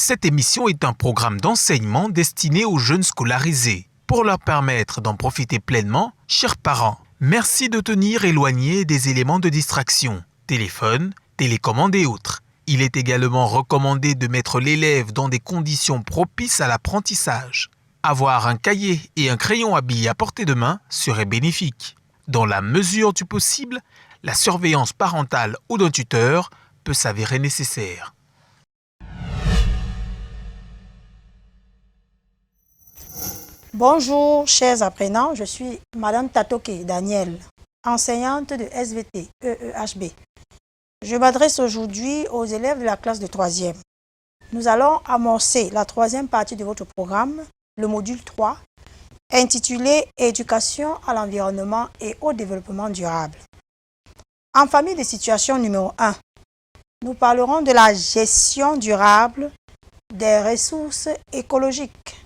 Cette émission est un programme d'enseignement destiné aux jeunes scolarisés. Pour leur permettre d'en profiter pleinement, chers parents, merci de tenir éloignés des éléments de distraction, téléphone, télécommande et autres. Il est également recommandé de mettre l'élève dans des conditions propices à l'apprentissage. Avoir un cahier et un crayon à billes à portée de main serait bénéfique. Dans la mesure du possible, la surveillance parentale ou d'un tuteur peut s'avérer nécessaire. Bonjour, chers apprenants, je suis Madame Tatoke Daniel, enseignante de SVT EEHB. Je m'adresse aujourd'hui aux élèves de la classe de 3e. Nous allons amorcer la 3e partie de votre programme, le module 3, intitulé « Éducation à l'environnement et au développement durable ». En famille de situation numéro 1, nous parlerons de la gestion durable des ressources écologiques.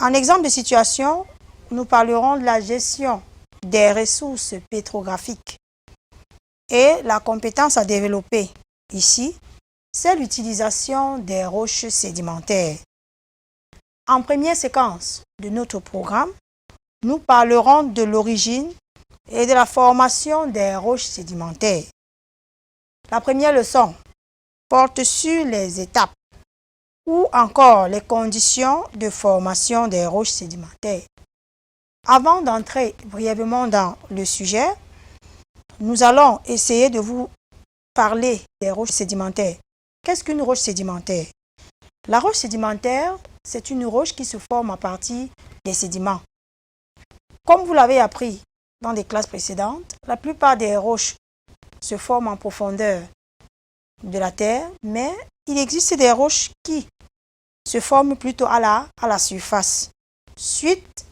En exemple de situation, nous parlerons de la gestion des ressources pétrographiques. Et la compétence à développer ici, c'est l'utilisation des roches sédimentaires. En première séquence de notre programme, nous parlerons de l'origine et de la formation des roches sédimentaires. La première leçon porte sur les étapes ou encore les conditions de formation des roches sédimentaires. Avant d'entrer brièvement dans le sujet, nous allons essayer de vous parler des roches sédimentaires. Qu'est-ce qu'une roche sédimentaire? La roche sédimentaire, c'est une roche qui se forme à partir des sédiments. Comme vous l'avez appris dans des classes précédentes, la plupart des roches se forment en profondeur de la terre, mais il existe des roches qui se forment plutôt à la surface, suite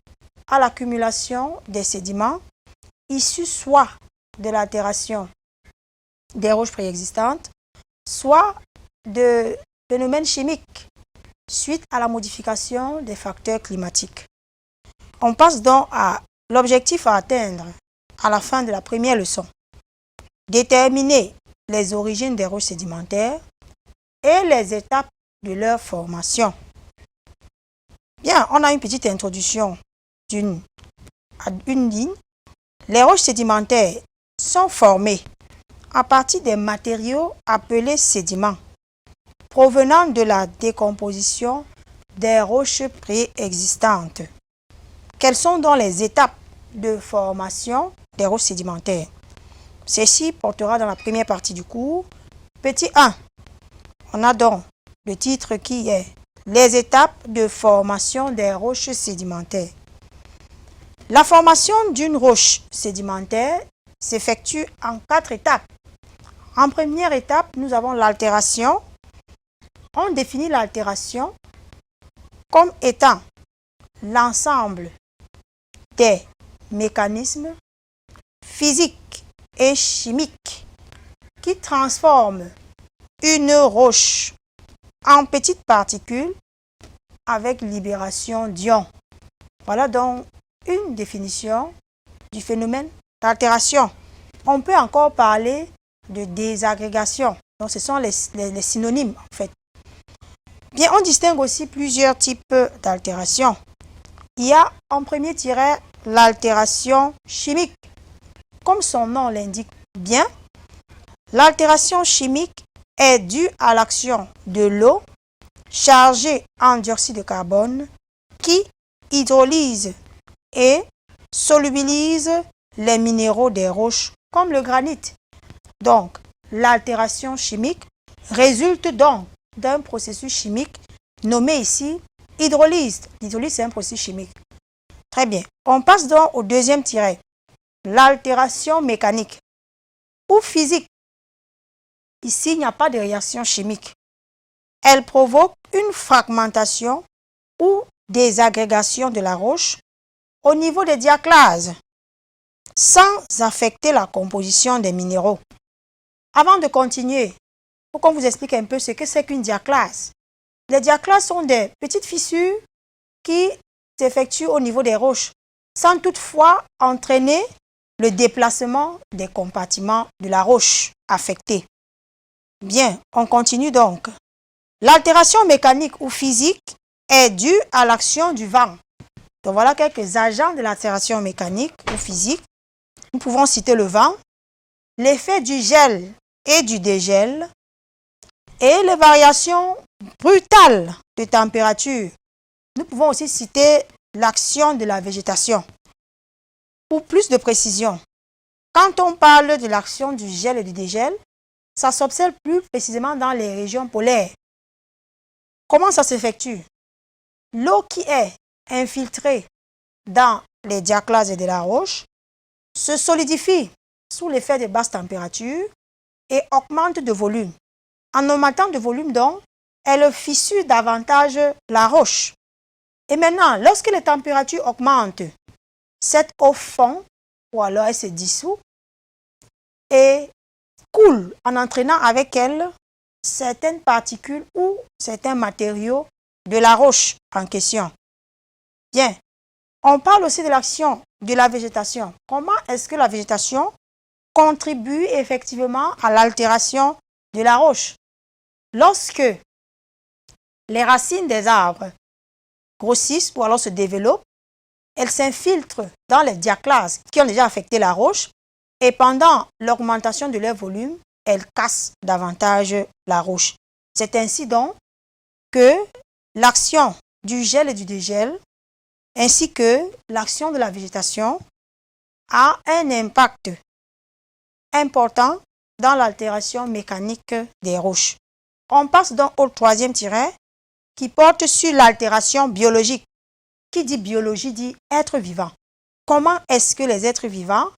à l'accumulation des sédiments issus soit de l'altération des roches préexistantes, soit de phénomènes chimiques, suite à la modification des facteurs climatiques. On passe donc à l'objectif à atteindre à la fin de la première leçon. Déterminer les origines des roches sédimentaires et les étapes de leur formation. Bien, on a une petite introduction d'une ligne. Les roches sédimentaires sont formées à partir des matériaux appelés sédiments, provenant de la décomposition des roches préexistantes. Quelles sont donc les étapes de formation des roches sédimentaires? Ceci portera dans la première partie du cours. Petit 1, on a donc le titre qui est « Les étapes de formation des roches sédimentaires ». La formation d'une roche sédimentaire s'effectue en 4 étapes. En première étape, nous avons l'altération. On définit l'altération comme étant l'ensemble des mécanismes physiques et chimiques qui transforment une roche en petites particules avec libération d'ions. Voilà donc une définition du phénomène d'altération. On peut encore parler de désagrégation. Donc ce sont les synonymes en fait. Bien, on distingue aussi plusieurs types d'altération. Il y a en premier tiret l'altération chimique. Comme son nom l'indique bien, l'altération chimique est due à l'action de l'eau chargée en dioxyde de carbone qui hydrolyse et solubilise les minéraux des roches comme le granit. Donc, l'altération chimique résulte donc d'un processus chimique nommé ici hydrolyse. L'hydrolyse, c'est un processus chimique. Très bien. On passe donc au deuxième tiret. L'altération mécanique ou physique. Ici, il n'y a pas de réaction chimique. Elle provoque une fragmentation ou désagrégation de la roche au niveau des diaclases, sans affecter la composition des minéraux. Avant de continuer, il faut qu'on vous explique un peu ce que c'est qu'une diaclase. Les diaclases sont des petites fissures qui s'effectuent au niveau des roches, sans toutefois entraîner le déplacement des compartiments de la roche affectée. Bien, on continue donc. L'altération mécanique ou physique est due à l'action du vent. Donc voilà quelques agents de l'altération mécanique ou physique. Nous pouvons citer le vent, l'effet du gel et du dégel et les variations brutales de température. Nous pouvons aussi citer l'action de la végétation. Pour plus de précision, quand on parle de l'action du gel et du dégel, ça s'observe plus précisément dans les régions polaires. Comment ça s'effectue? L'eau qui est infiltrée dans les diaclases de la roche se solidifie sous l'effet de basses températures et augmente de volume. En augmentant de volume, donc, elle fissure davantage la roche. Et maintenant, lorsque les températures augmentent, cette eau fond ou alors elle se dissout et coule en entraînant avec elle certaines particules ou certains matériaux de la roche en question. Bien, on parle aussi de l'action de la végétation. Comment est-ce que la végétation contribue effectivement à l'altération de la roche? Lorsque les racines des arbres grossissent ou alors se développent, elles s'infiltrent dans les diaclases qui ont déjà affecté la roche et pendant l'augmentation de leur volume, elles cassent davantage la roche. C'est ainsi donc que l'action du gel et du dégel ainsi que l'action de la végétation a un impact important dans l'altération mécanique des roches. On passe donc au troisième tiret qui porte sur l'altération biologique. Qui dit biologie dit être vivant. Comment est-ce que les êtres vivants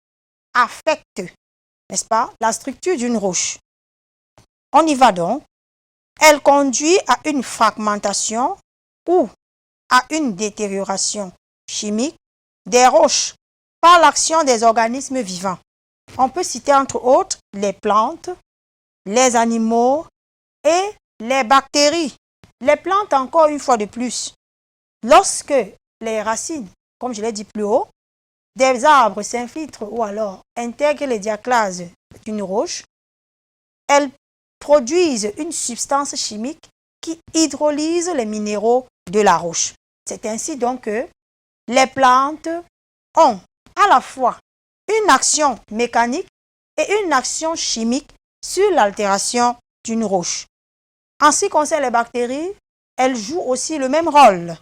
affectent, n'est-ce pas, la structure d'une roche? On y va donc. Elle conduit à une fragmentation ou à une détérioration chimique des roches par l'action des organismes vivants. On peut citer entre autres les plantes, les animaux et les bactéries. Les plantes, encore une fois de plus, lorsque les racines, comme je l'ai dit plus haut, des arbres s'infiltrent ou alors intègrent les diaclases d'une roche, elles produisent une substance chimique qui hydrolyse les minéraux de la roche. C'est ainsi donc que les plantes ont à la fois une action mécanique et une action chimique sur l'altération d'une roche. En ce qui concerne les bactéries, elles jouent aussi le même rôle.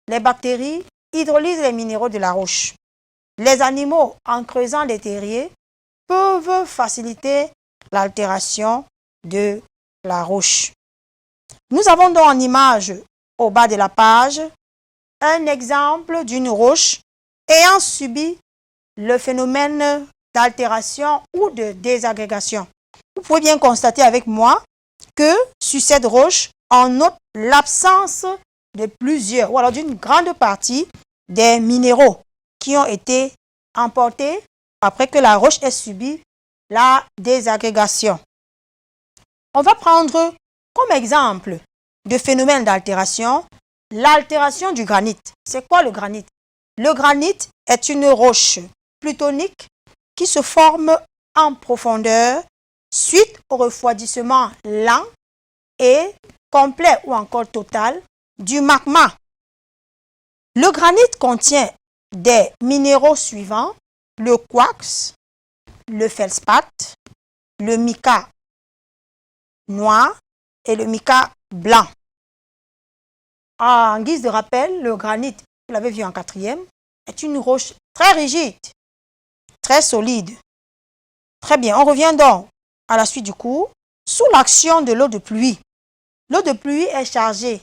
Les bactéries hydrolysent les minéraux de la roche. Les animaux, en creusant des terriers, peuvent faciliter l'altération de la roche. Nous avons donc en image, au bas de la page, un exemple d'une roche ayant subi le phénomène d'altération ou de désagrégation. Vous pouvez bien constater avec moi que sur cette roche, on note l'absence de plusieurs ou alors d'une grande partie des minéraux qui ont été emportés après que la roche ait subi la désagrégation. On va prendre comme exemple de phénomène d'altération l'altération du granit. C'est quoi le granit? Le granit est une roche plutonique qui se forme en profondeur suite au refroidissement lent et complet ou encore total du magma. Le granit contient des minéraux suivants: le quartz, le feldspath, le mica noir et le mica blanc. En guise de rappel, le granit, vous l'avez vu en quatrième, est une roche très rigide, très solide. Très bien, on revient donc à la suite du cours. Sous l'action de l'eau de pluie, l'eau de pluie est chargée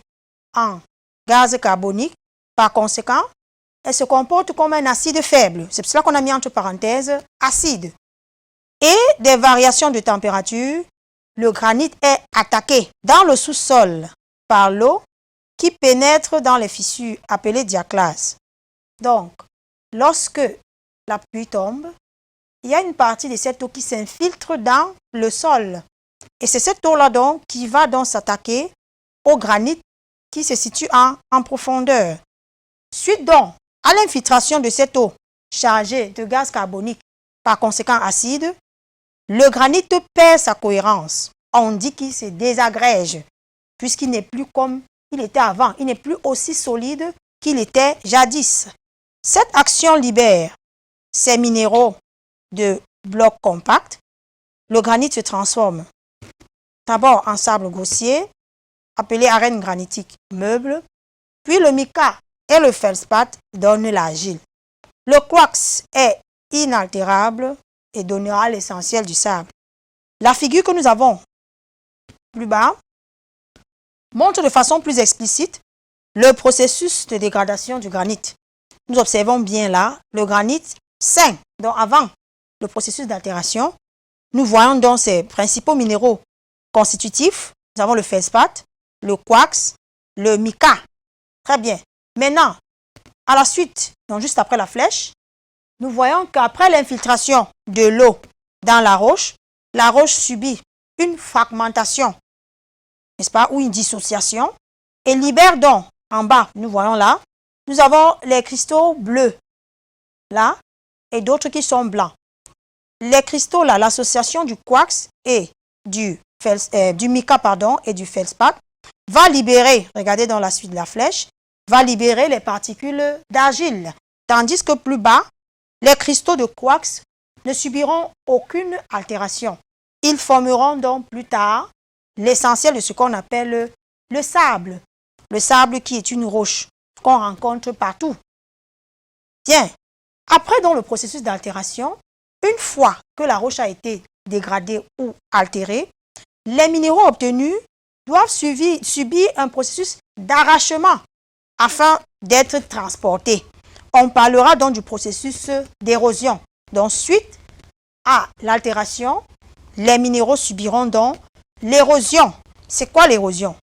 en gaz carbonique. Par conséquent, elle se comporte comme un acide faible. C'est pour cela qu'on a mis entre parenthèses acide. Et des variations de température, le granit est attaqué dans le sous-sol par l'eau qui pénètre dans les fissures appelées diaclases. Donc, lorsque la pluie tombe, il y a une partie de cette eau qui s'infiltre dans le sol. Et c'est cette eau-là donc qui va donc s'attaquer au granit qui se situe en profondeur. Suite donc à l'infiltration de cette eau chargée de gaz carbonique, par conséquent acide, le granit perd sa cohérence. On dit qu'il se désagrège. puisqu'il n'est plus comme il était avant. Il n'est plus aussi solide qu'il était jadis. Cette action libère ces minéraux de blocs compacts. Le granit se transforme d'abord en sable grossier, appelé arène granitique meuble, puis le mica et le feldspath donnent l'argile. Le quartz est inaltérable et donnera l'essentiel du sable. La figure que nous avons plus bas montre de façon plus explicite le processus de dégradation du granit. Nous observons bien là le granit sain, donc avant le processus d'altération. Nous voyons donc ces principaux minéraux constitutifs. Nous avons le feldspath, le quartz, le mica. Très bien. Maintenant, à la suite, donc juste après la flèche, nous voyons qu'après l'infiltration de l'eau dans la roche subit une fragmentation, n'est-ce pas, ou une dissociation, et libère donc, en bas, nous voyons là, nous avons les cristaux bleus, là, et d'autres qui sont blancs. Les cristaux là, l'association du quartz et du mica, et du feldspath, va libérer, regardez dans la suite de la flèche, va libérer les particules d'argile, tandis que plus bas, les cristaux de quartz ne subiront aucune altération. Ils formeront donc plus tard l'essentiel de ce qu'on appelle le sable. Le sable qui est une roche qu'on rencontre partout. Bien, après donc le processus d'altération, une fois que la roche a été dégradée ou altérée, les minéraux obtenus doivent subir un processus d'arrachement afin d'être transportés. On parlera donc du processus d'érosion. Donc, suite à l'altération, les minéraux subiront donc l'érosion. C'est quoi l'érosion?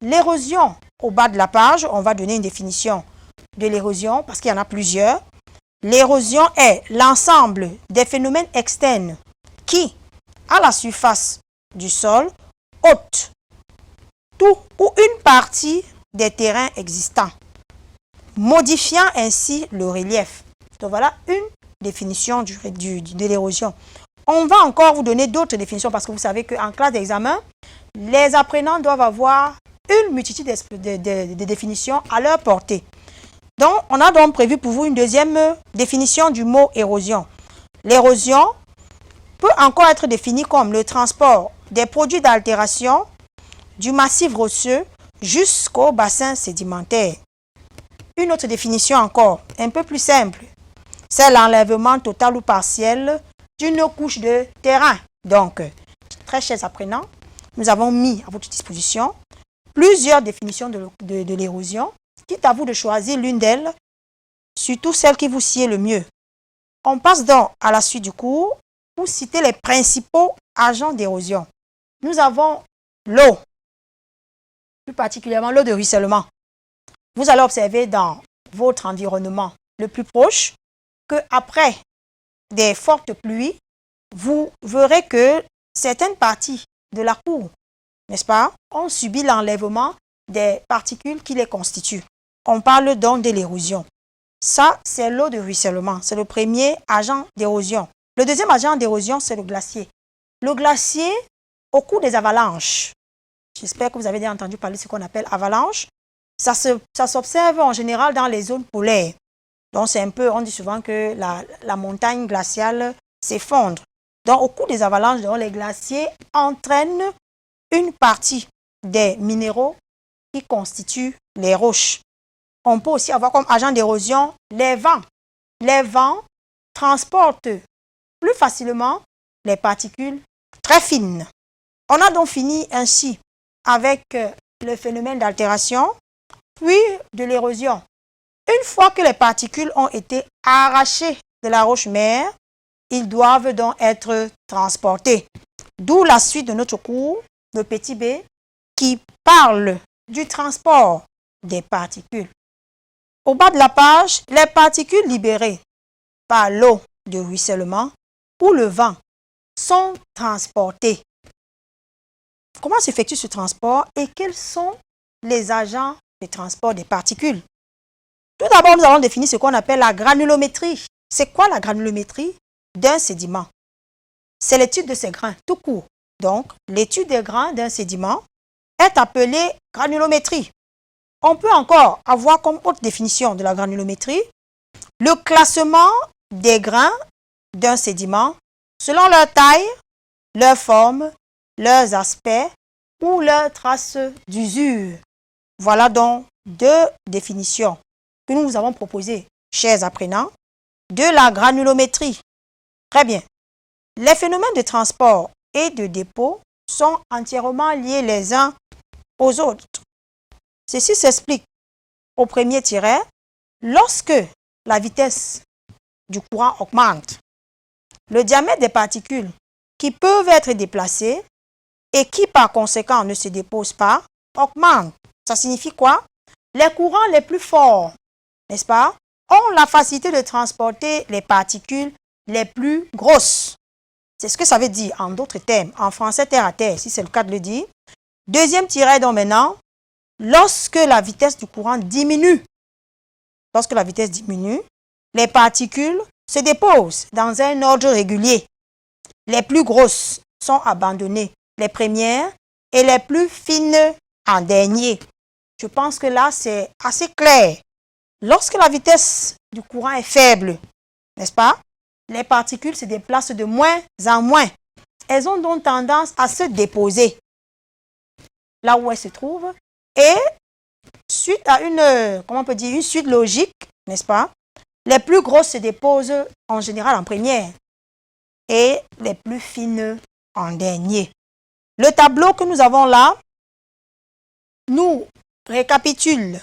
L'érosion, au bas de la page, on va donner une définition de l'érosion parce qu'il y en a plusieurs. L'érosion est l'ensemble des phénomènes externes qui, à la surface du sol, ôtent tout ou une partie des terrains existants, modifiant ainsi le relief. Donc voilà une définition de l'érosion. On va encore vous donner d'autres définitions parce que vous savez qu'en classe d'examen, les apprenants doivent avoir une multitude de définitions à leur portée. Donc, on a donc prévu pour vous une deuxième définition du mot érosion. L'érosion peut encore être définie comme le transport des produits d'altération du massif rocheux jusqu'au bassin sédimentaire. Une autre définition encore, un peu plus simple, c'est l'enlèvement total ou partiel d'une couche de terrain. Donc, très chers apprenants, nous avons mis à votre disposition plusieurs définitions de l'érosion. Quitte à vous de choisir l'une d'elles, surtout celle qui vous sied le mieux. On passe donc à la suite du cours pour citer les principaux agents d'érosion. Nous avons l'eau, plus particulièrement l'eau de ruissellement. Vous allez observer dans votre environnement le plus proche qu'après des fortes pluies, vous verrez que certaines parties de la cour, n'est-ce pas, ont subi l'enlèvement des particules qui les constituent. On parle donc de l'érosion. Ça, c'est l'eau de ruissellement. C'est le premier agent d'érosion. Le deuxième agent d'érosion, c'est le glacier. Le glacier, au cours des avalanches, j'espère que vous avez déjà entendu parler de ce qu'on appelle avalanche, ça s'observe en général dans les zones polaires. Donc, c'est un peu, on dit souvent que la montagne glaciale s'effondre. Donc, au cours des avalanches, donc, les glaciers entraînent une partie des minéraux qui constituent les roches. On peut aussi avoir comme agent d'érosion les vents. Les vents transportent plus facilement les particules très fines. On a donc fini ainsi avec le phénomène d'altération, puis de l'érosion. Une fois que les particules ont été arrachées de la roche-mère, ils doivent donc être transportés. D'où la suite de notre cours, le petit b, qui parle du transport des particules. Au bas de la page, les particules libérées par l'eau de ruissellement ou le vent sont transportées. Comment s'effectue ce transport et quels sont les agents de transport des particules? Tout d'abord, nous allons définir ce qu'on appelle la granulométrie. C'est quoi la granulométrie d'un sédiment? C'est l'étude de ses grains, tout court. Donc, l'étude des grains d'un sédiment est appelée granulométrie. On peut encore avoir comme autre définition de la granulométrie le classement des grains d'un sédiment selon leur taille, leur forme, leurs aspects ou leurs traces d'usure. Voilà donc deux définitions que nous vous avons proposées, chers apprenants, de la granulométrie. Très bien. Les phénomènes de transport et de dépôt sont entièrement liés les uns aux autres. Ceci s'explique au premier tiret lorsque la vitesse du courant augmente. Le diamètre des particules qui peuvent être déplacées et qui par conséquent ne se déposent pas augmente. Ça signifie quoi? Les courants les plus forts, n'est-ce pas, ont la facilité de transporter les particules les plus grosses. C'est ce que ça veut dire en d'autres termes, en français terre à terre, si c'est le cas de le dire. Deuxième tiret donc maintenant, lorsque la vitesse du courant diminue, les particules se déposent dans un ordre régulier. Les plus grosses sont abandonnées, les premières, et les plus fines en dernier. Je pense que là, c'est assez clair. Lorsque la vitesse du courant est faible, n'est-ce pas, les particules se déplacent de moins en moins. Elles ont donc tendance à se déposer là où elles se trouvent. Et suite à une suite logique, n'est-ce pas, les plus grosses se déposent en général en première et les plus fines en dernier. Le tableau que nous avons là nous récapitule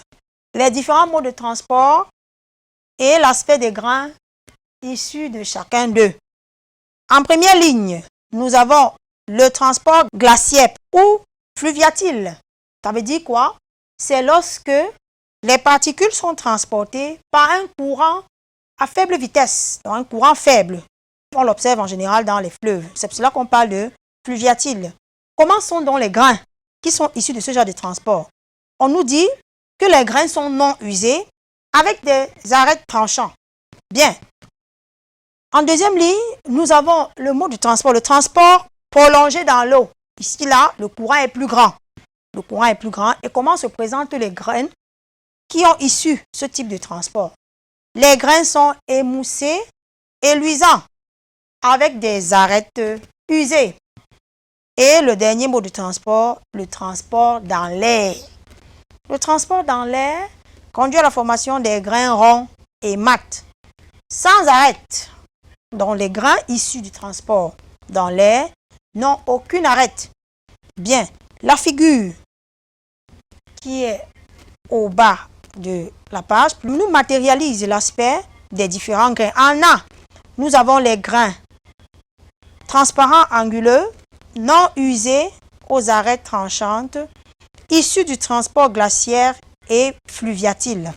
les différents modes de transport et l'aspect des grains issus de chacun d'eux. En première ligne, nous avons le transport glaciaire ou fluviatile. Ça veut dire quoi? C'est lorsque les particules sont transportées par un courant à faible vitesse, donc un courant faible. On l'observe en général dans les fleuves. C'est pour cela qu'on parle de fluviatile. Comment sont donc les grains qui sont issus de ce genre de transport? On nous dit que les grains sont non usés avec des arêtes tranchants. Bien. En deuxième ligne, nous avons le mode de transport, le transport prolongé dans l'eau. Ici, là, le courant est plus grand. Le courant est plus grand. Et comment se présentent les grains qui ont issu ce type de transport? Les grains sont émoussés et luisants avec des arêtes usées. Et le dernier mode de transport, le transport dans l'air. Le transport dans l'air conduit à la formation des grains ronds et mat, sans arête. Donc les grains issus du transport dans l'air n'ont aucune arête. Bien, la figure qui est au bas de la page nous matérialise l'aspect des différents grains. En A, nous avons les grains transparents anguleux, non usés aux arêtes tranchantes, issus du transport glaciaire et fluviatile.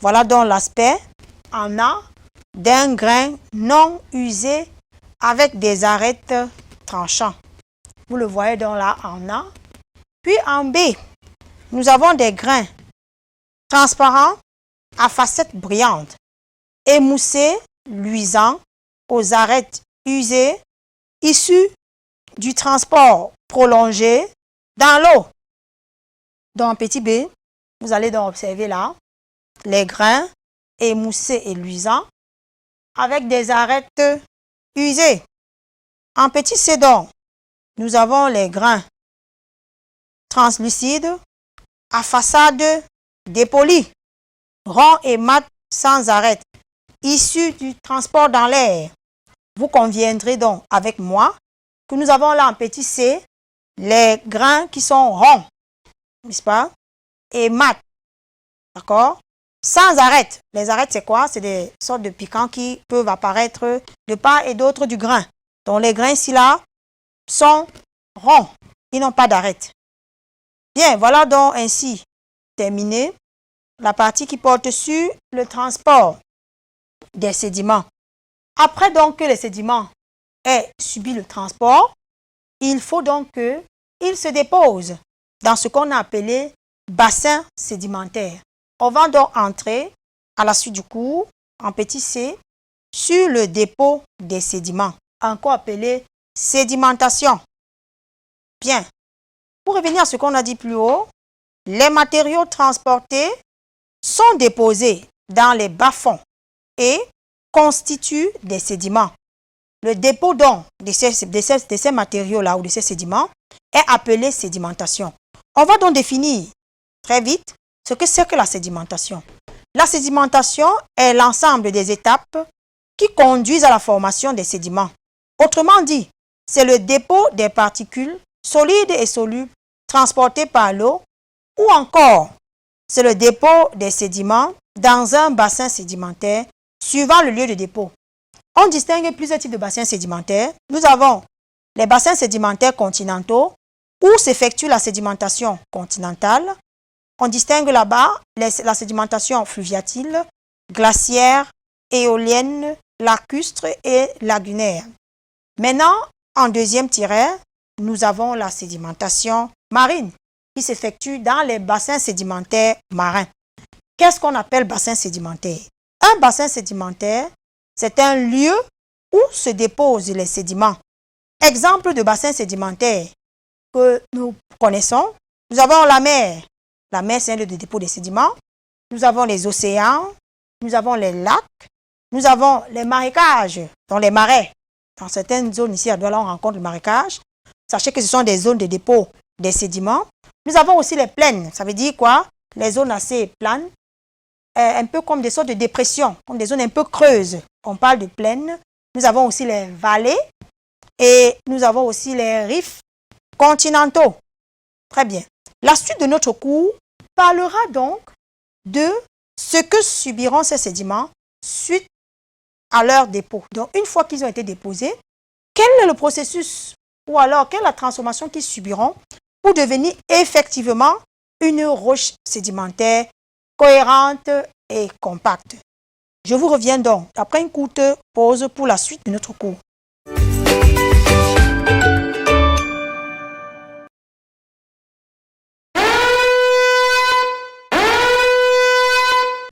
Voilà donc l'aspect en A d'un grain non usé avec des arêtes tranchants. Vous le voyez donc là en A. Puis en B, nous avons des grains transparents à facettes brillantes, émoussés, luisants, aux arêtes usées, issus du transport prolongé dans l'eau. Dans petit b, vous allez donc observer là les grains émoussés et luisants avec des arêtes usées. En petit c donc, nous avons les grains translucides à façade dépolie, ronds et mat sans arête, issus du transport dans l'air. Vous conviendrez donc avec moi que nous avons là en petit c les grains qui sont ronds, n'est-ce pas, et mat, d'accord, sans arête. Les arêtes, c'est quoi? C'est des sortes de piquants qui peuvent apparaître de part et d'autre du grain. Donc les grains ici là sont ronds, ils n'ont pas d'arête. Bien, voilà donc ainsi terminé la partie qui porte sur le transport des sédiments. Après donc que les sédiments aient subi le transport, il faut donc qu'ils se déposent dans ce qu'on a appelé bassin sédimentaire. On va donc entrer à la suite du cours, en petit c, sur le dépôt des sédiments, encore appelé sédimentation. Bien, Pour revenir à ce qu'on a dit plus haut, les matériaux transportés sont déposés dans les bas-fonds et constituent des sédiments. Le dépôt donc de ces matériaux-là ou de ces sédiments est appelé sédimentation. On va donc définir très vite ce que c'est que la sédimentation. La sédimentation est l'ensemble des étapes qui conduisent à la formation des sédiments. Autrement dit, c'est le dépôt des particules solides et solubles transportées par l'eau ou encore c'est le dépôt des sédiments dans un bassin sédimentaire suivant le lieu de dépôt. On distingue plusieurs types de bassins sédimentaires. Nous avons les bassins sédimentaires continentaux où s'effectue la sédimentation continentale. On distingue là-bas la sédimentation fluviatile, glaciaire, éolienne, lacustre et lagunaire. Maintenant, en deuxième tiret, nous avons la sédimentation marine qui s'effectue dans les bassins sédimentaires marins. Qu'est-ce qu'on appelle bassin sédimentaire? Un bassin sédimentaire, c'est un lieu où se déposent les sédiments. Exemple de bassin sédimentaire que nous connaissons, nous avons la mer. La mer, c'est un lieu de dépôt des sédiments. Nous avons les océans, nous avons les lacs, nous avons les marécages, dans les marais. Dans certaines zones ici à Douala, on rencontre le marécage. Sachez que ce sont des zones de dépôt des sédiments. Nous avons aussi les plaines. Ça veut dire quoi? Les zones assez planes, un peu comme des sortes de dépressions, comme des zones un peu creuses. On parle de plaines. Nous avons aussi les vallées et nous avons aussi les rift continentaux. Très bien. La suite de notre cours parlera donc de ce que subiront ces sédiments suite à leur dépôt. Donc, une fois qu'ils ont été déposés, quel est le processus ou alors quelle est la transformation qu'ils subiront pour devenir effectivement une roche sédimentaire cohérente et compacte. Je vous reviens donc après une courte pause pour la suite de notre cours.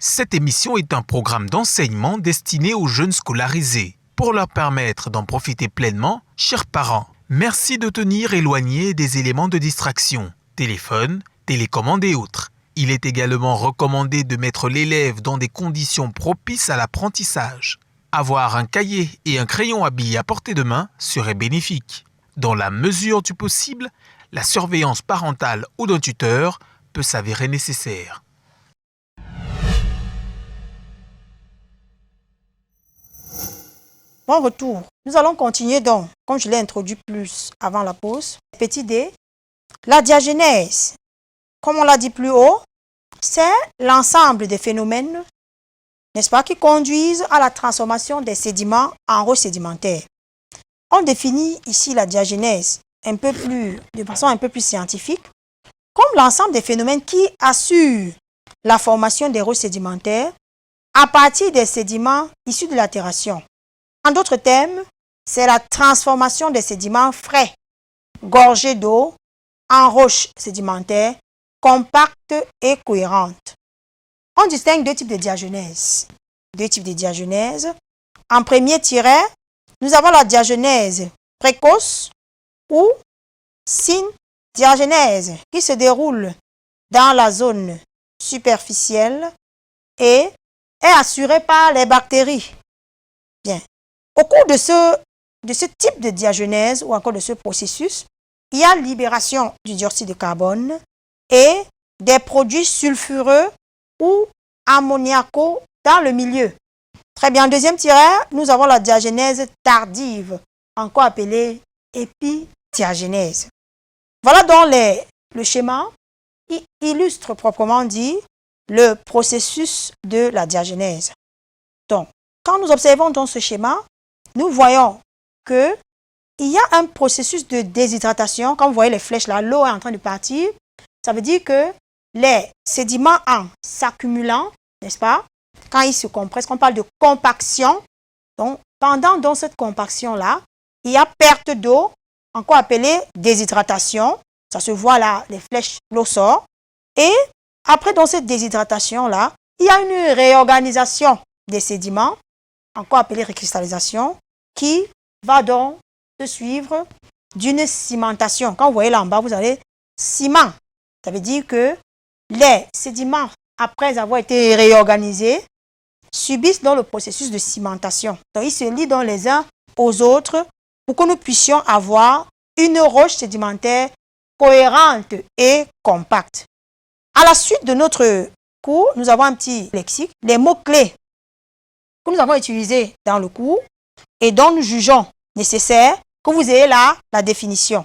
Cette émission est un programme d'enseignement destiné aux jeunes scolarisés. Pour leur permettre d'en profiter pleinement, chers parents, merci de tenir éloignés des éléments de distraction, téléphone, télécommande et autres. Il est également recommandé de mettre l'élève dans des conditions propices à l'apprentissage. Avoir un cahier et un crayon à billes à portée de main serait bénéfique. Dans la mesure du possible, la surveillance parentale ou d'un tuteur peut s'avérer nécessaire. Bon retour. Nous allons continuer donc, comme je l'ai introduit plus avant la pause. Petit D, la diagenèse, comme on l'a dit plus haut, c'est l'ensemble des phénomènes, n'est-ce pas, qui conduisent à la transformation des sédiments en roches sédimentaires. On définit ici la diagenèse de façon un peu plus scientifique, comme l'ensemble des phénomènes qui assurent la formation des roches sédimentaires à partir des sédiments issus de l'altération. En d'autres termes, c'est la transformation des sédiments frais, gorgés d'eau, en roches sédimentaires, compactes et cohérentes. On distingue deux types de diagenèse. En premier tiret, nous avons la diagenèse précoce ou syndiagenèse qui se déroule dans la zone superficielle et est assurée par les bactéries. Bien. Au cours de ce type de diagenèse ou encore de ce processus, il y a libération du dioxyde de carbone et des produits sulfureux ou ammoniacaux dans le milieu. Très bien, en deuxième tiret, nous avons la diagenèse tardive, encore appelée épidiagenèse. Voilà donc le schéma qui illustre proprement dit le processus de la diagenèse. Donc, quand nous observons dans ce schéma, nous voyons qu'il y a un processus de déshydratation. Quand vous voyez les flèches là, l'eau est en train de partir. Ça veut dire que les sédiments en s'accumulant, n'est-ce pas, quand ils se compressent, on parle de compaction. Donc, pendant cette compaction-là, il y a perte d'eau, encore appelée déshydratation. Ça se voit là, les flèches, l'eau sort. Et après, dans cette déshydratation-là, il y a une réorganisation des sédiments, encore appelée récristallisation, qui va donc se suivre d'une cimentation. Quand vous voyez là en bas, vous avez ciment. Ça veut dire que les sédiments, après avoir été réorganisés, subissent dans le processus de cimentation. Donc, ils se lient dans les uns aux autres pour que nous puissions avoir une roche sédimentaire cohérente et compacte. À la suite de notre cours, nous avons un petit lexique, les mots-clés que nous avons utilisés dans le cours et dont nous jugeons nécessaire que vous ayez là la définition.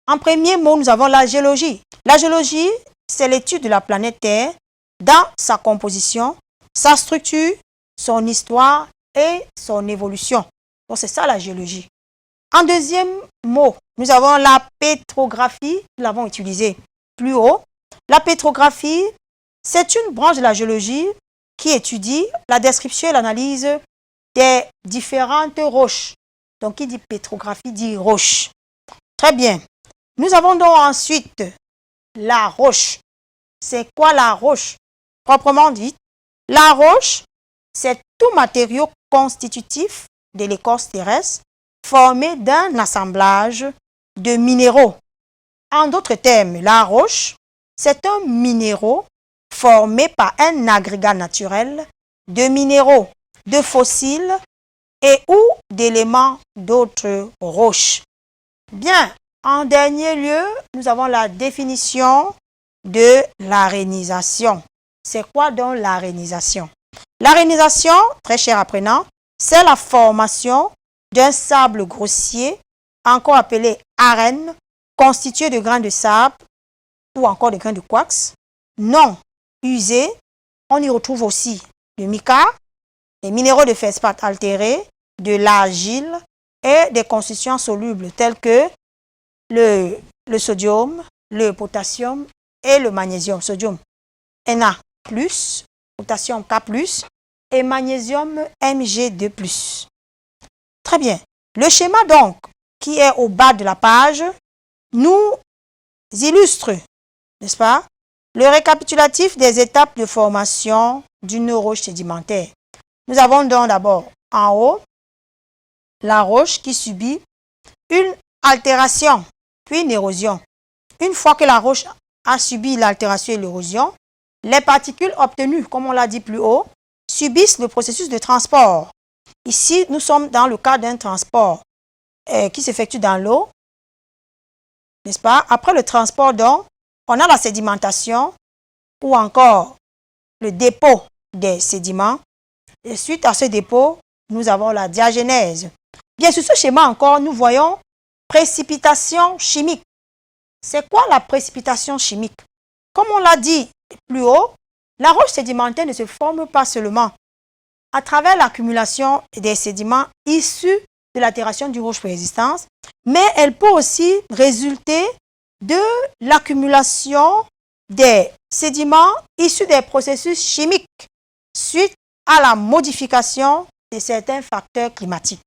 En premier mot, nous avons la géologie. La géologie, c'est l'étude de la planète Terre dans sa composition, sa structure, son histoire et son évolution. Donc, c'est ça la géologie. En deuxième mot, nous avons la pétrographie. Nous l'avons utilisé plus haut. La pétrographie, c'est une branche de la géologie qui étudie la description et l'analyse des différentes roches. Donc, qui dit pétrographie dit roche. Très bien. Nous avons donc ensuite la roche. C'est quoi la roche? Proprement dit, la roche, c'est tout matériau constitutif de l'écorce terrestre formé d'un assemblage de minéraux. En d'autres termes, la roche, c'est un minéraux formé par un agrégat naturel de minéraux, de fossiles et ou d'éléments d'autres roches. Bien, en dernier lieu, nous avons la définition de l'arénisation. C'est quoi donc l'arénisation? L'arénisation, très cher apprenant, c'est la formation d'un sable grossier, encore appelé arène, constitué de grains de sable ou encore de grains de quartz, non usés. On y retrouve aussi le mica, les minéraux de feldspath altérés, de l'argile et des constituants solubles tels que le sodium, le potassium et le magnésium. Sodium Na+, potassium K+, et magnésium Mg2+. Très bien. Le schéma donc, qui est au bas de la page, nous illustre, n'est-ce pas, le récapitulatif des étapes de formation d'une roche sédimentaire. Nous avons donc d'abord en haut la roche qui subit une altération, puis une érosion. Une fois que la roche a subi l'altération et l'érosion, les particules obtenues, comme on l'a dit plus haut, subissent le processus de transport. Ici, nous sommes dans le cas d'un transport qui s'effectue dans l'eau, n'est-ce pas? Après le transport, donc, on a la sédimentation ou encore le dépôt des sédiments. Et suite à ce dépôt, nous avons la diagénèse. Bien, sur ce schéma encore, nous voyons précipitation chimique. C'est quoi la précipitation chimique? Comme on l'a dit plus haut, la roche sédimentaire ne se forme pas seulement à travers l'accumulation des sédiments issus de l'altération du roche préexistence, mais elle peut aussi résulter de l'accumulation des sédiments issus des processus chimiques suite à la modification de certains facteurs climatiques.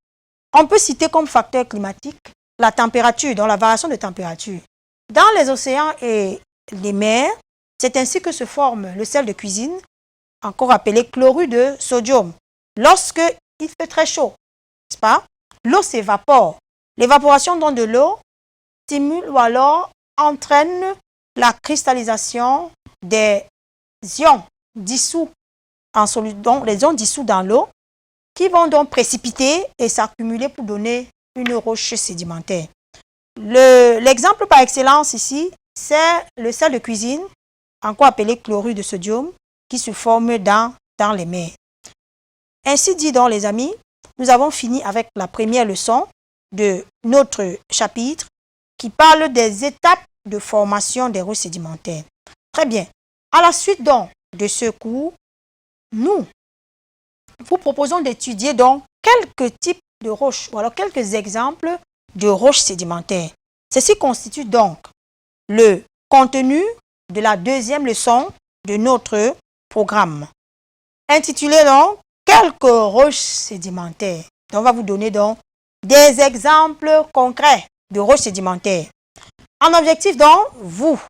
On peut citer comme facteur climatique la température, donc la variation de température. Dans les océans et les mers, c'est ainsi que se forme le sel de cuisine, encore appelé chlorure de sodium. Lorsque il fait très chaud, n'est-ce pas? L'eau s'évapore. L'évaporation donc de l'eau stimule ou alors entraîne la cristallisation des ions dissous en solide, donc les ions dissous dans l'eau, qui vont donc précipiter et s'accumuler pour donner une roche sédimentaire. L'exemple par excellence ici, c'est le sel de cuisine, encore appelé chlorure de sodium, qui se forme dans les mers. Ainsi dit donc les amis, nous avons fini avec la première leçon de notre chapitre qui parle des étapes de formation des roches sédimentaires. Très bien. À la suite donc de ce cours, nous vous proposons d'étudier donc quelques types de roches ou alors quelques exemples de roches sédimentaires. Ceci constitue donc le contenu de la deuxième leçon de notre programme. Intitulé donc quelques roches sédimentaires. Donc, on va vous donner donc des exemples concrets de roches sédimentaires. En objectif donc, vous,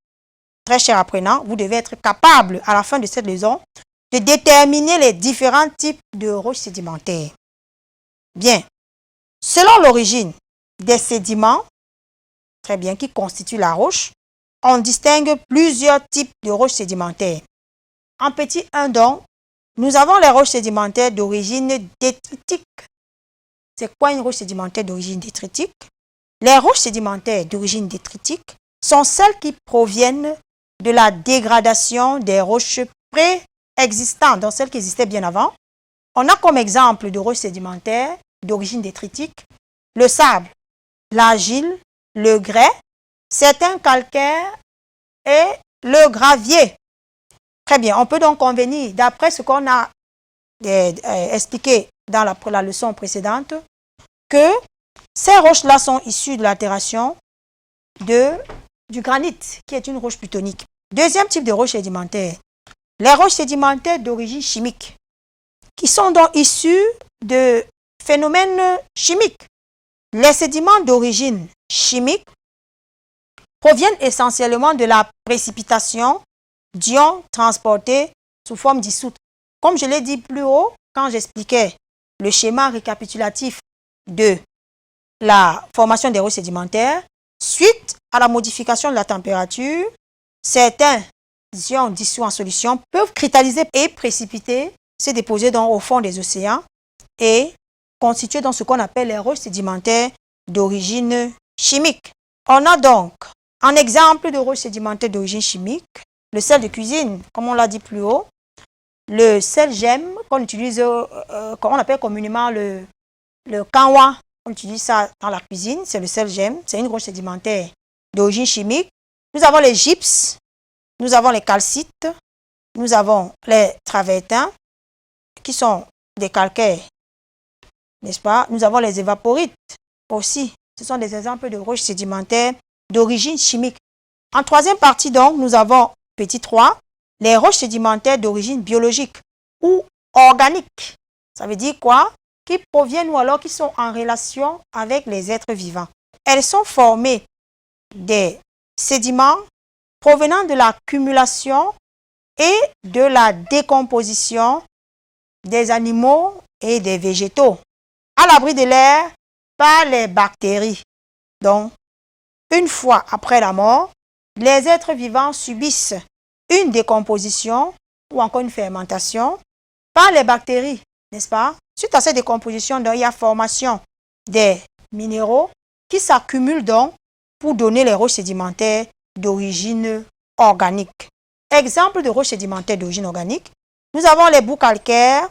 très chers apprenants, vous devez être capable à la fin de cette leçon de déterminer les différents types de roches sédimentaires. Bien, selon l'origine des sédiments, très bien, qui constituent la roche, on distingue plusieurs types de roches sédimentaires. En petit 1 donc, nous avons les roches sédimentaires d'origine détritique. C'est quoi une roche sédimentaire d'origine détritique? Les roches sédimentaires d'origine détritique sont celles qui proviennent de la dégradation des roches préexistantes, donc celles qui existaient bien avant. On a comme exemple de roches sédimentaires d'origine détritique le sable, l'argile, le grès, certains calcaires et le gravier. Très bien, on peut donc convenir, d'après ce qu'on a expliqué dans la leçon précédente, que ces roches-là sont issues de l'altération du granit, qui est une roche plutonique. Deuxième type de roche sédimentaire, les roches sédimentaires d'origine chimique, qui sont donc issues de phénomènes chimiques. Les sédiments d'origine chimique proviennent essentiellement de la précipitation d'ions transportés sous forme dissoute. Comme je l'ai dit plus haut, quand j'expliquais le schéma récapitulatif de la formation des roches sédimentaires, suite à la modification de la température, certains ions dissous en solution peuvent cristalliser et précipiter, se déposer donc au fond des océans et constituer dans ce qu'on appelle les roches sédimentaires d'origine chimique. On a donc un exemple de roches sédimentaires d'origine chimique, le sel de cuisine, comme on l'a dit plus haut, le sel gemme qu'on utilise, qu'on appelle communément le kanwa, on utilise ça dans la cuisine, c'est le sel gemme, c'est une roche sédimentaire d'origine chimique. Nous avons les gypses, nous avons les calcites, nous avons les travertins, qui sont des calcaires, n'est-ce pas? Nous avons les évaporites aussi. Ce sont des exemples de roches sédimentaires d'origine chimique. En troisième partie, donc, nous avons, petit 3, les roches sédimentaires d'origine biologique ou organique. Ça veut dire quoi? Qui proviennent ou alors qui sont en relation avec les êtres vivants. Elles sont formées des sédiments provenant de l'accumulation et de la décomposition des animaux et des végétaux, à l'abri de l'air par les bactéries. Donc, une fois après la mort, les êtres vivants subissent une décomposition ou encore une fermentation par les bactéries, n'est-ce pas? Suite à cette décomposition, donc, il y a formation des minéraux qui s'accumulent donc pour donner les roches sédimentaires d'origine organique. Exemple de roches sédimentaires d'origine organique, nous avons les boues calcaires,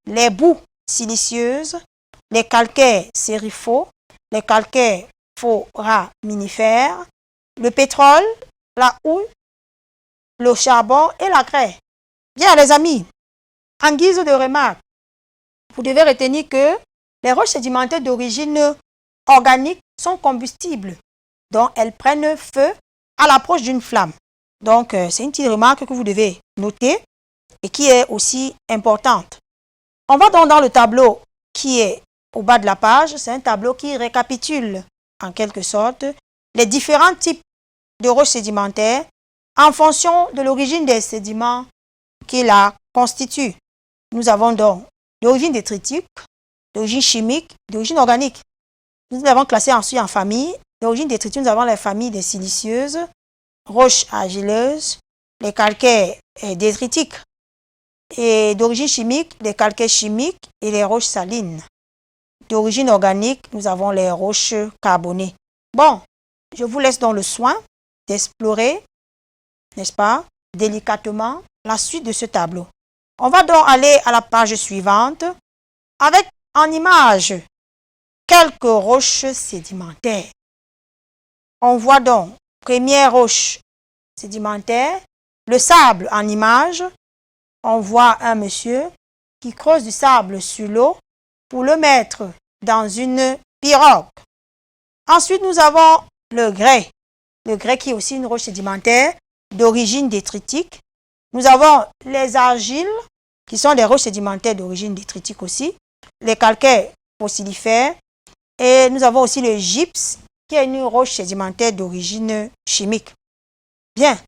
les boues siliceuses, les calcaires sérifaux, les calcaires foraminifères, le pétrole, la houille, le charbon et la craie. Bien les amis, en guise de remarque, vous devez retenir que les roches sédimentaires d'origine organique sont combustibles, donc elles prennent feu à l'approche d'une flamme. Donc c'est une petite remarque que vous devez noter et qui est aussi importante. On va donc dans le tableau qui est au bas de la page. C'est un tableau qui récapitule en quelque sorte les différents types de roches sédimentaires en fonction de l'origine des sédiments qui la constituent. Nous avons donc d'origine détritique, d'origine chimique, d'origine organique. Nous avons classé ensuite en famille. D'origine détritique, nous avons les familles des siliceuses, roches argileuses, les calcaires détritiques. Et d'origine chimique, les calcaires chimiques et les roches salines. D'origine organique, nous avons les roches carbonées. Bon, je vous laisse dans le soin d'explorer, n'est-ce pas, délicatement la suite de ce tableau. On va donc aller à la page suivante avec en image quelques roches sédimentaires. On voit donc, première roche sédimentaire, le sable en image. On voit un monsieur qui creuse du sable sur l'eau pour le mettre dans une pirogue. Ensuite, nous avons le grès. Le grès qui est aussi une roche sédimentaire d'origine détritique. Nous avons les argiles qui sont des roches sédimentaires d'origine détritique aussi. Les calcaires fossilifères. Et nous avons aussi le gypse qui est une roche sédimentaire d'origine chimique. Bien,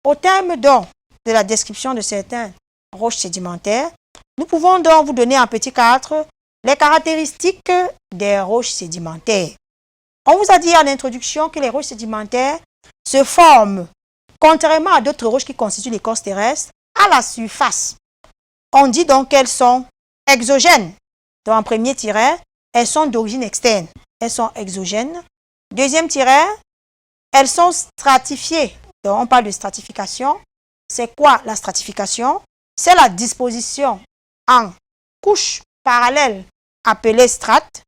au terme donc de la description de certaines roches sédimentaires, nous pouvons donc vous donner en petit 4 les caractéristiques des roches sédimentaires. On vous a dit en introduction que les roches sédimentaires se forment Contrairement à d'autres roches qui constituent l'écorce terrestre, à la surface, on dit donc qu'elles sont exogènes. Donc en premier tiret, elles sont d'origine externe. Elles sont exogènes. Deuxième tiret, elles sont stratifiées. Donc on parle de stratification. C'est quoi la stratification? C'est la disposition en couches parallèles appelées strates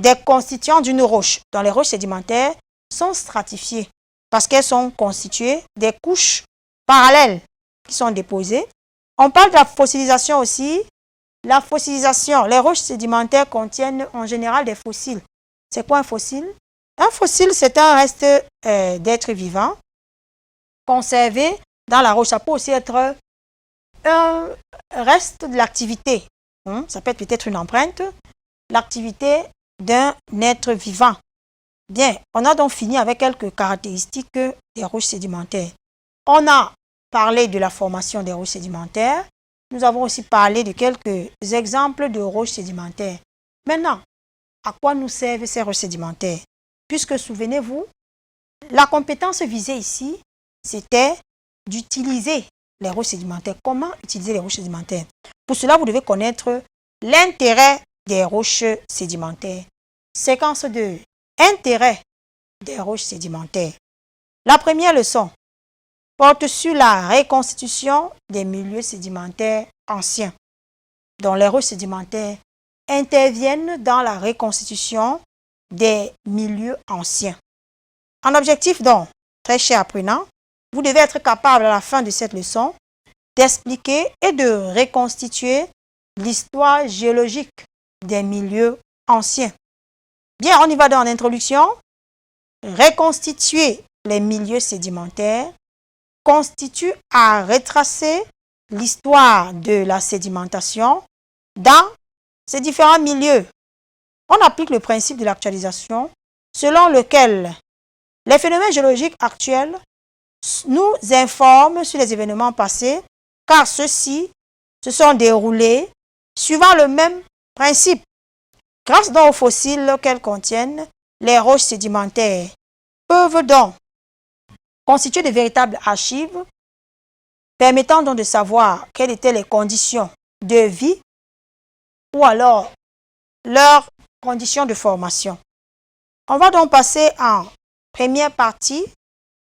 des constituants d'une roche. Donc les roches sédimentaires sont stratifiées parce qu'elles sont constituées des couches parallèles qui sont déposées. On parle de la fossilisation aussi. La fossilisation, les roches sédimentaires contiennent en général des fossiles. C'est quoi un fossile? Un fossile, c'est un reste d'être vivant conservé dans la roche. Ça peut aussi être un reste de l'activité. Ça peut être peut-être une empreinte, l'activité d'un être vivant. Bien, on a donc fini avec quelques caractéristiques des roches sédimentaires. On a parlé de la formation des roches sédimentaires. Nous avons aussi parlé de quelques exemples de roches sédimentaires. Maintenant, à quoi nous servent ces roches sédimentaires? Puisque, souvenez-vous, la compétence visée ici, c'était d'utiliser les roches sédimentaires. Comment utiliser les roches sédimentaires? Pour cela, vous devez connaître l'intérêt des roches sédimentaires. Séquence 2. Intérêt des roches sédimentaires. La première leçon porte sur la reconstitution des milieux sédimentaires anciens. Donc, les roches sédimentaires interviennent dans la reconstitution des milieux anciens. En objectif donc, très cher apprenant, vous devez être capable à la fin de cette leçon d'expliquer et de reconstituer l'histoire géologique des milieux anciens. Bien, on y va dans l'introduction. Reconstituer les milieux sédimentaires constitue à retracer l'histoire de la sédimentation dans ces différents milieux. On applique le principe de l'actualisation selon lequel les phénomènes géologiques actuels nous informent sur les événements passés car ceux-ci se sont déroulés suivant le même principe. Grâce donc aux fossiles qu'elles contiennent, les roches sédimentaires peuvent donc constituer de véritables archives permettant donc de savoir quelles étaient les conditions de vie ou alors leurs conditions de formation. On va donc passer en première partie.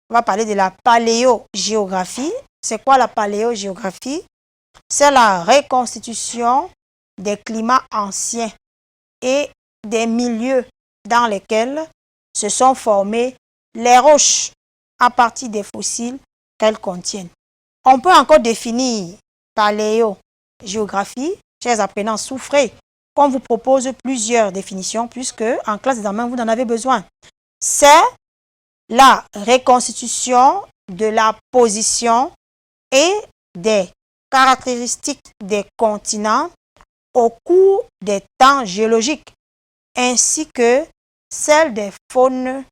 On va parler de la paléogéographie. C'est quoi la paléogéographie? C'est la reconstitution des climats anciens et des milieux dans lesquels se sont formées les roches à partir des fossiles qu'elles contiennent. On peut encore définir paléogéographie. Chers apprenants, souffrez qu'on vous propose plusieurs définitions puisque en classe d'examen, vous en avez besoin. C'est la reconstitution de la position et des caractéristiques des continents au cours des temps géologiques, ainsi que celle des faunes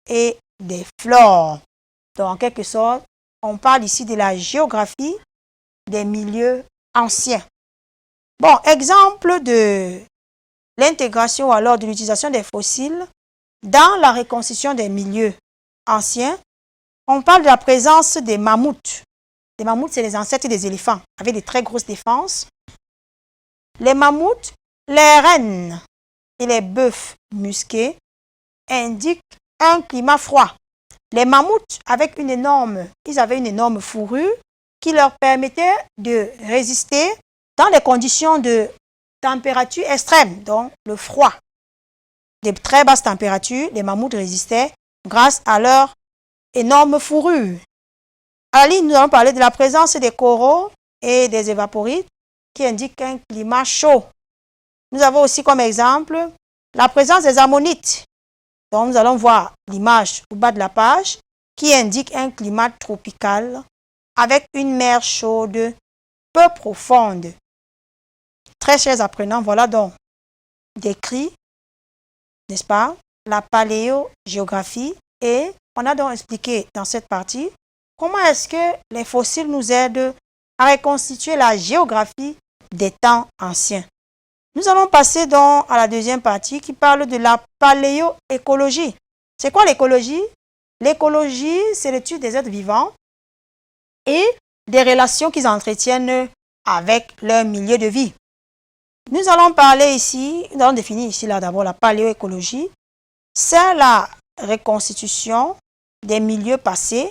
et des flores. Donc, en quelque sorte, on parle ici de la géographie des milieux anciens. Bon, exemple de l'intégration ou alors de l'utilisation des fossiles dans la reconstitution des milieux anciens, on parle de la présence des mammouths. Les mammouths, c'est les ancêtres des éléphants, avec de très grosses défenses. Les mammouths, les rennes et les bœufs musqués indiquent un climat froid. Les mammouths, ils avaient une énorme fourrure qui leur permettait de résister dans des conditions de température extrême, donc le froid. Des très basses températures, les mammouths résistaient grâce à leur énorme fourrure. À la ligne, nous allons parler de la présence des coraux et des évaporites qui indiquent un climat chaud. Nous avons aussi comme exemple la présence des ammonites. Donc, nous allons voir l'image au bas de la page qui indique un climat tropical avec une mer chaude peu profonde. Très chers apprenants, voilà donc décrit, n'est-ce pas, la paléogéographie et on a donc expliqué dans cette partie comment est-ce que les fossiles nous aident à reconstituer la géographie des temps anciens. Nous allons passer donc à la deuxième partie qui parle de la paléoécologie. C'est quoi l'écologie? L'écologie, c'est l'étude des êtres vivants et des relations qu'ils entretiennent avec leur milieu de vie. Nous allons parler ici, nous allons définir ici là d'abord la paléoécologie. C'est la reconstitution des milieux passés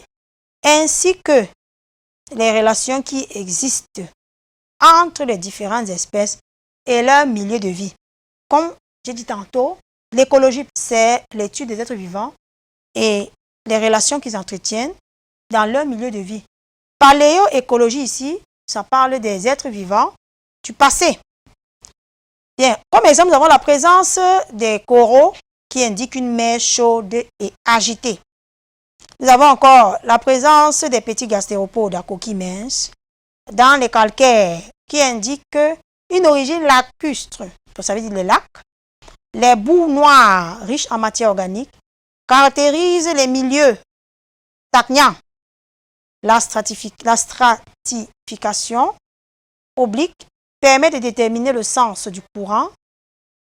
ainsi que les relations qui existent entre les différentes espèces et leur milieu de vie. Comme j'ai dit tantôt, l'écologie, c'est l'étude des êtres vivants et les relations qu'ils entretiennent dans leur milieu de vie. Paléoécologie ici, ça parle des êtres vivants du passé. Bien, comme exemple, nous avons la présence des coraux qui indiquent une mer chaude et agitée. Nous avons encore la présence des petits gastéropodes à coquilles minces dans les calcaires qui indiquent une origine lacustre, ça veut dire les lacs. Les boues noires riches en matière organique caractérisent les milieux tachniens. La stratification oblique permet de déterminer le sens du courant.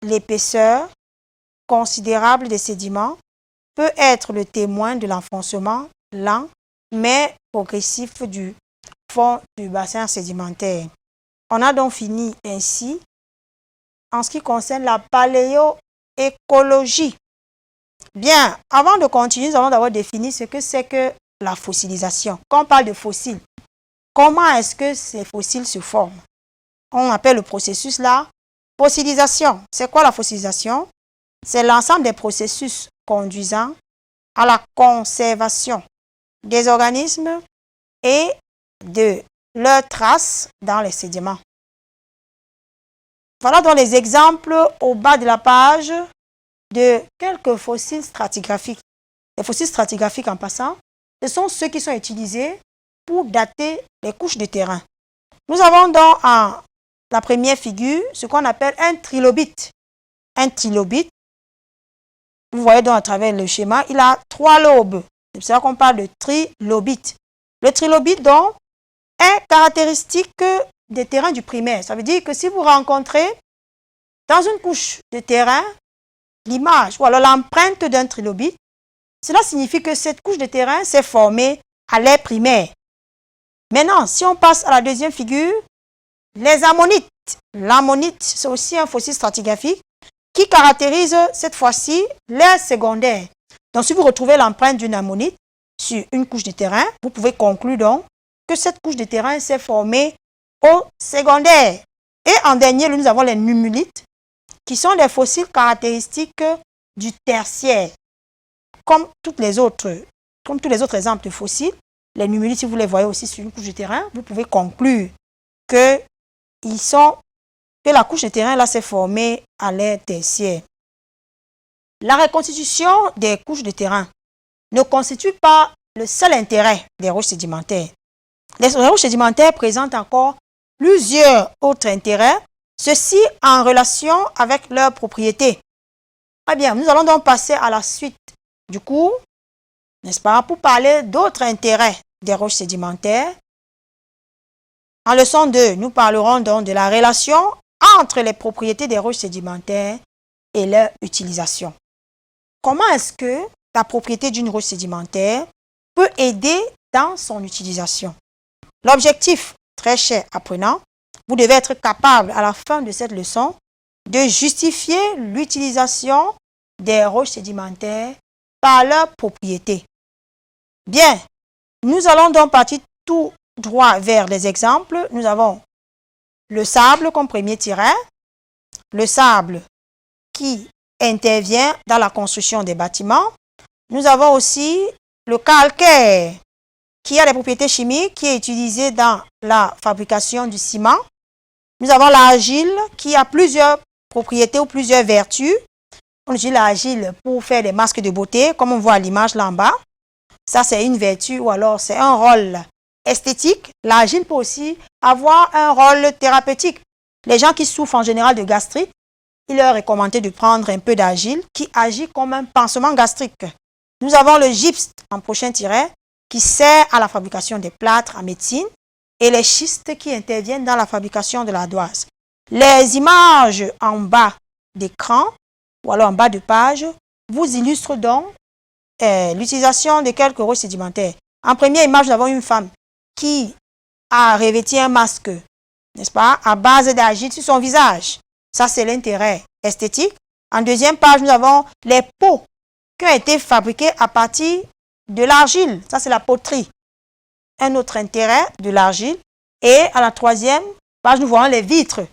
L'épaisseur considérable des sédiments peut être le témoin de l'enfoncement lent mais progressif du fond du bassin sédimentaire. On a donc fini ainsi en ce qui concerne la paléoécologie. Bien, avant de continuer, nous allons d'abord définir ce que c'est que la fossilisation. Quand on parle de fossiles, comment est-ce que ces fossiles se forment? On appelle le processus la fossilisation. C'est quoi la fossilisation? C'est l'ensemble des processus conduisant à la conservation des organismes et de leurs traces dans les sédiments. Voilà donc les exemples au bas de la page de quelques fossiles stratigraphiques. Les fossiles stratigraphiques, en passant, ce sont ceux qui sont utilisés pour dater les couches de terrain. Nous avons donc en la première figure ce qu'on appelle un trilobite. Un trilobite, vous voyez donc à travers le schéma, il a 3 lobes. C'est pour ça qu'on parle de trilobite. Le trilobite, donc, est caractéristique des terrains du primaire. Ça veut dire que si vous rencontrez dans une couche de terrain l'image ou alors l'empreinte d'un trilobite, cela signifie que cette couche de terrain s'est formée à l'ère primaire. Maintenant, si on passe à la deuxième figure, les ammonites. L'ammonite, c'est aussi un fossile stratigraphique qui caractérise cette fois-ci l'ère secondaire. Donc, si vous retrouvez l'empreinte d'une ammonite sur une couche de terrain, vous pouvez conclure donc que cette couche de terrain s'est formée au secondaire. Et en dernier, nous avons les numulites, qui sont des fossiles caractéristiques du tertiaire. Comme tous les autres exemples de fossiles, les numulites, si vous les voyez aussi sur une couche de terrain, vous pouvez conclure que la couche de terrain là s'est formée à l'ère tertiaire. La reconstitution des couches de terrain ne constitue pas le seul intérêt des roches sédimentaires. Les roches sédimentaires présentent encore plusieurs autres intérêts, ceci en relation avec leurs propriétés. Très bien, nous allons donc passer à la suite du cours, n'est-ce pas, pour parler d'autres intérêts des roches sédimentaires. En leçon 2, nous parlerons donc de la relation entre les propriétés des roches sédimentaires et leur utilisation. Comment est-ce que la propriété d'une roche sédimentaire peut aider dans son utilisation? L'objectif, très cher apprenant, vous devez être capable à la fin de cette leçon de justifier l'utilisation des roches sédimentaires par leurs propriétés. Bien, nous allons donc partir tout droit vers les exemples. Nous avons le sable comme premier terrain, le sable qui intervient dans la construction des bâtiments. Nous avons aussi le calcaire qui a des propriétés chimiques qui est utilisé dans la fabrication du ciment. Nous avons l'argile qui a plusieurs propriétés ou plusieurs vertus. On utilise l'argile pour faire des masques de beauté, comme on voit à l'image là en bas. Ça, c'est une vertu ou alors c'est un rôle esthétique. L'argile peut aussi avoir un rôle thérapeutique. Les gens qui souffrent en général de gastrite, il leur est recommandé de prendre un peu d'argile qui agit comme un pansement gastrique. Nous avons le gypse en prochain tiret qui sert à la fabrication des plâtres en médecine et les schistes qui interviennent dans la fabrication de l'ardoise. Les images en bas d'écran ou alors en bas de page vous illustrent donc l'utilisation de quelques roches sédimentaires. En première image, nous avons une femme qui a revêti un masque, n'est-ce pas, à base d'argile sur son visage. Ça, c'est l'intérêt esthétique. En deuxième page, nous avons les pots qui ont été fabriqués à partir de l'argile. Ça, c'est la poterie. Un autre intérêt de l'argile. Et à la troisième page, nous voyons les vitres,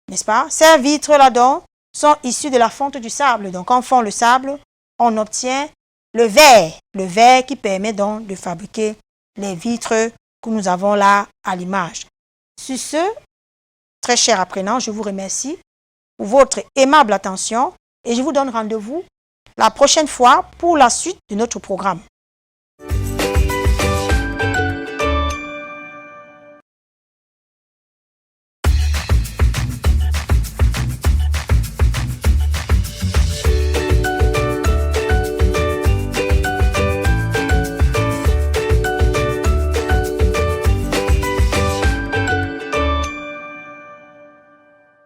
n'est-ce pas? Ces vitres-là, donc, sont issues de la fonte du sable. Donc, quand on fond le sable, on obtient le verre qui permet donc de fabriquer les vitres que nous avons là à l'image. Sur ce, très cher apprenant, je vous remercie pour votre aimable attention et je vous donne rendez-vous la prochaine fois pour la suite de notre programme.